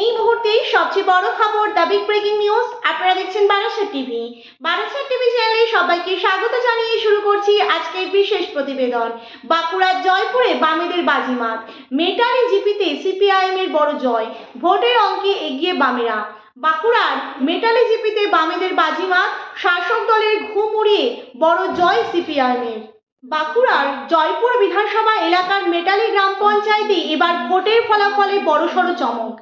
এই মুহূর্তেই সবচেয়ে বড় খবর, দ্য বিগ ব্রেকিং নিউজ। আপনারা দেখছেন বারাসাত টিভি। বারাসাত টিভি চ্যানেলে সবাইকে স্বাগত জানিয়ে শুরু করছি আজকের বিশেষ প্রতিবেদন। বাঁকুড়ার জয়পুরে বামেদের বাজিমাত, মেটালি জিপিতে সিপিআইএম এর বড় জয়, ভোটের অঙ্কে এগিয়ে বামেরা। বাঁকুড়ার মেটালি জিপিতে বামেদের বাজিমাত, শাসক দলের ঘুম উড়িয়ে বড় জয় সিপিআইএম এর। বাঁকুড়ার জয়পুর বিধানসভা এলাকার মেটালি গ্রাম পঞ্চায়েতে এবার ভোটের ফলাফলে বড়সড় চমক।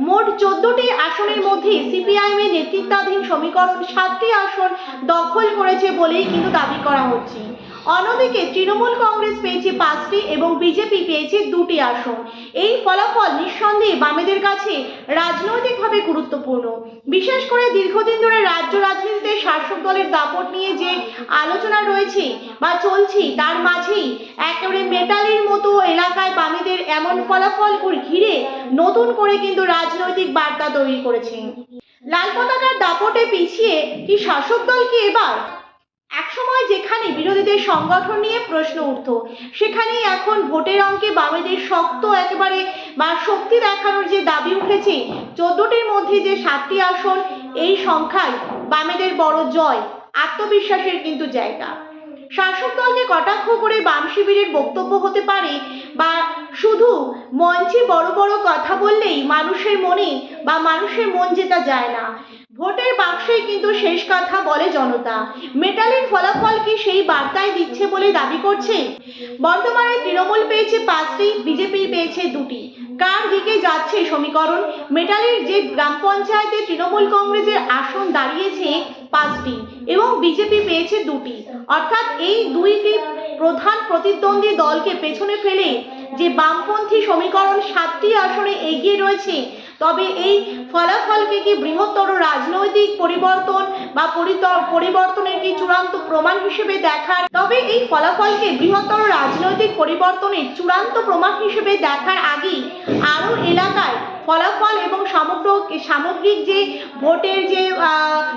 মোট 14টি আসনের মধ্যে সিপিআইএম এর নেতৃত্বাধীন সমীকরণ 7টি আসন দখল করেছে বলেই কিন্তু দাবি করা হচ্ছে। অন্যদিকে তৃণমূল কংগ্রেস পেয়েছে 5টি এবং বিজেপি পেয়েছে 2টি আসন। এই ফলাফল নিঃসন্দেহে বামেদের কাছে রাজনৈতিকভাবে গুরুত্বপূর্ণ। বিশেষ করে দীর্ঘদিন ধরে রাজ্য রাজনীতিতে শাসক দলের দাপট নিয়ে যে আলোচনা রয়েছে বা চলছে, তার মাঝেই একেবারে মেটালির মতো এলাকায় বামেদের এমন ফলাফল ঘিরে নতুন করে কিন্তু রাজনৈতিক বার্তা তৈরি করেছে। লাল পতাকার দাপটে পিছিয়ে কি শাসক দল কি এবার? একসময় যেখানে বিরোধীদের সংগঠন নিয়ে প্রশ্ন উঠত, সেখানেই এখন ভোটের অঙ্কে বামেদের শক্ত একেবারে বা শক্তি দেখানোর যে দাবি উঠেছে। 14টির মধ্যে যে 7টি আসন, এই সংখ্যায় বামেদের বড় জয়, আত্মবিশ্বাসের কিন্তু জায়গা। শাসক দলকে কটাক্ষ করে বাম শিবিরের বক্তব্য হতে পারে, বা শুধু মঞ্চে বড় বড় কথা বললেই মানুষের মনে বা মানুষের মন জেতা যায় না। ভোটের বাক্সে কিন্তু শেষ কথা বলে জনতা। মেটালির ফলাফল কি সেই বার্তায় দিচ্ছে বলে দাবি করছে। বর্তমানে তৃণমূল পেয়েছে 5টি, বিজেপি পেয়েছে 2টি। কার দিকে যাচ্ছে সমীকরণ? মেটালির যে গ্রাম পঞ্চায়েতে তৃণমূল কংগ্রেসের আসন দাঁড়িয়েছে 5টি এবং বিজেপি পেয়েছে 2টি, অর্থাৎ এই 2টি প্রধান প্রতিদ্বন্দ্বী দলকে পেছনে ফেলে যে বামপন্থী সমীকরণ 7টি আসনে এগিয়ে রয়েছে। তবে এই ফলাফলকে কি বৃহত্তর রাজনৈতিক পরিবর্তন বা পরিবর্তনের কি চূড়ান্ত প্রমাণ হিসেবে দেখার? তবে এই ফলাফলকে বৃহত্তর রাজনৈতিক পরিবর্তনের চূড়ান্ত প্রমাণ হিসেবে দেখার আগেই আরও এলাকায় ফলাফল এবং সামগ্রিক যে ভোটের যে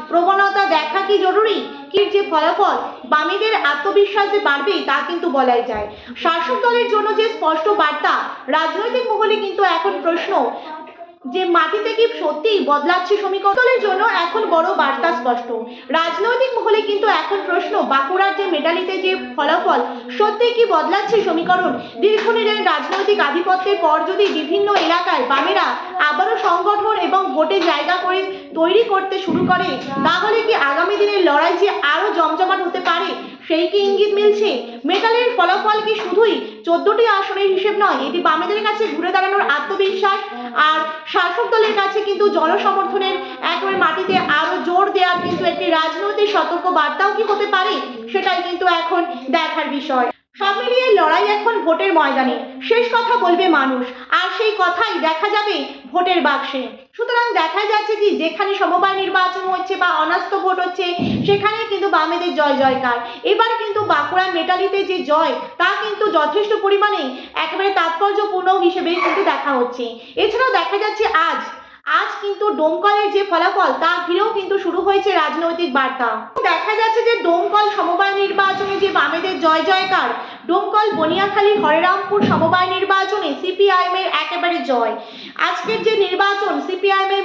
প্রবণতা দেখা কি জরুরি? কি যে ফলাফল বামেদের আত্মবিশ্বাস যে বাড়বে তা কিন্তু বলাই যায়। শাসক দলের জন্য যে স্পষ্ট বার্তা, রাজনৈতিক মহলে কিন্তু এখন প্রশ্ন যে মাটিতে কি সত্যিই বদলাচ্ছে সমীকরণ? দলের জন্য এখন বড় বার্তা স্পষ্ট। রাজনৈতিক মহলে কিন্তু এখন প্রশ্ন, বাঁকুড়ার যে মেটালিতে যে ফলাফল, সত্যিই কি বদলাচ্ছে সমীকরণ? দীর্ঘদিনের রাজনৈতিক আধিপত্যের পর যদি বিভিন্ন এলাকায় বামেরা আবারও সংগঠন এবং ভোটে জায়গা করে তৈরি করতে শুরু করে, তাহলে কি আগামী দিনের লড়াই যে আরো জমজমাট হতে পারে, সেই কি ইঙ্গিত মিলছে? মেটালের ফলাফল কি শুধুই 14টি আসনের হিসেব নয়, এটি বামেদের কাছে ঘুরে দাঁড়ানোর আত্মবিশ্বাস আর শাসক দলের কাছে কিন্তু জনসমর্থনের একেবারে মাটিতে আরো জোর দেওয়ার কিন্তু একটি রাজনৈতিক সতর্ক বার্তাও কি হতে পারে, সেটাই কিন্তু এখন দেখার বিষয়। সব মিলিয়ে লড়াই এখন ভোটের ময়দানে। শেষ কথা বলবে মানুষ, আর সেই কথাই দেখা যাবে ভোটের বাক্সে। সুতরাং দেখা যাচ্ছে কি, যেখানে সমবায় নির্বাচন হচ্ছে বা অনাস্থ ভোট হচ্ছে, সেখানে কিন্তু বামেদের জয় জয়কার। এবার কিন্তু বাঁকুড়া মেটালিতে যে জয়, তা কিন্তু যথেষ্ট পরিমাণে একেবারে তাৎপর্যপূর্ণ হিসেবে কিন্তু দেখা হচ্ছে। এছাড়াও দেখা যাচ্ছে আজ কিন্তু ডোমকলের যে ফলাফল, তা ঘিরেও কিন্তু শুরু হয়েছে রাজনৈতিক বার্তা। দেখা যাচ্ছে যে ডোমকল সমবায় নির্বাচনে যে বামেদের জয় জয়কার, ডোমকল বনিয়াখালী হরেরামপুর সমবায় নির্বাচনে সিপিআইএম এর একেবারে জয়। আজকের যে নির্বাচন, সিপিআইএম এর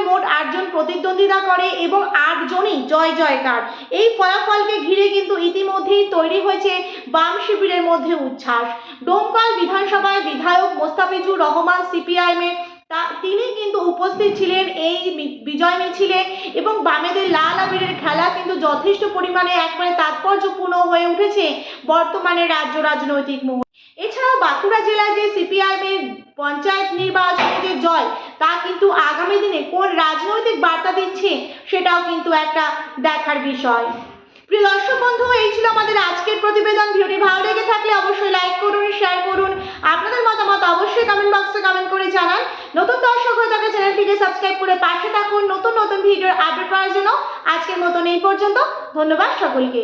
মোট 8জন প্রতিদ্বন্দ্বিতা করে এবং 8 জনই জয় জয়কার। এই ফলাফলকে ঘিরে কিন্তু ইতিমধ্যেই তৈরি হয়েছে বাম শিবিরের মধ্যে উচ্ছ্বাস। ডোমকল বিধানসভায় বিধায়ক মোস্তাফিজুর রহমান সিপিআইএম এর তিনি কিন্তু উপস্থিত ছিলেন এই বিজয় মিছিলে, এবং বামেদের লাল আবিরের খেলা কিন্তু যথেষ্ট পরিমাণে একবারে তাৎপর্যপূর্ণ হয়ে উঠেছে বর্তমানে রাজ্য রাজনৈতিক মহল। এছাড়াও বাঁকুড়া জেলায় যে সিপিআইএম এর পঞ্চায়েত নির্বাচনে যে জয়, তা কিন্তু আগামী দিনে কোন রাজনৈতিক বার্তা দিচ্ছে, সেটাও কিন্তু একটা দেখার বিষয়। প্রিয় দর্শক বন্ধু, এই ছিল আমাদের আজকের প্রতিবেদন। ভিডিওটি ভালো লেগে থাকলে অবশ্যই লাইক করুন, শেয়ার করুন, আপনাদের মতামত অবশ্যই কমেন্ট বক্সে কমেন্ট করে জানান। নতুন দর্শক হয়ে থাকলে চ্যানেলটিকে সাবস্ক্রাইব করে পাশে থাকুন নতুন নতুন ভিডিওর আপডেট পাওয়ার জন্য। আজকের মতন এই পর্যন্ত, ধন্যবাদ সকলকে।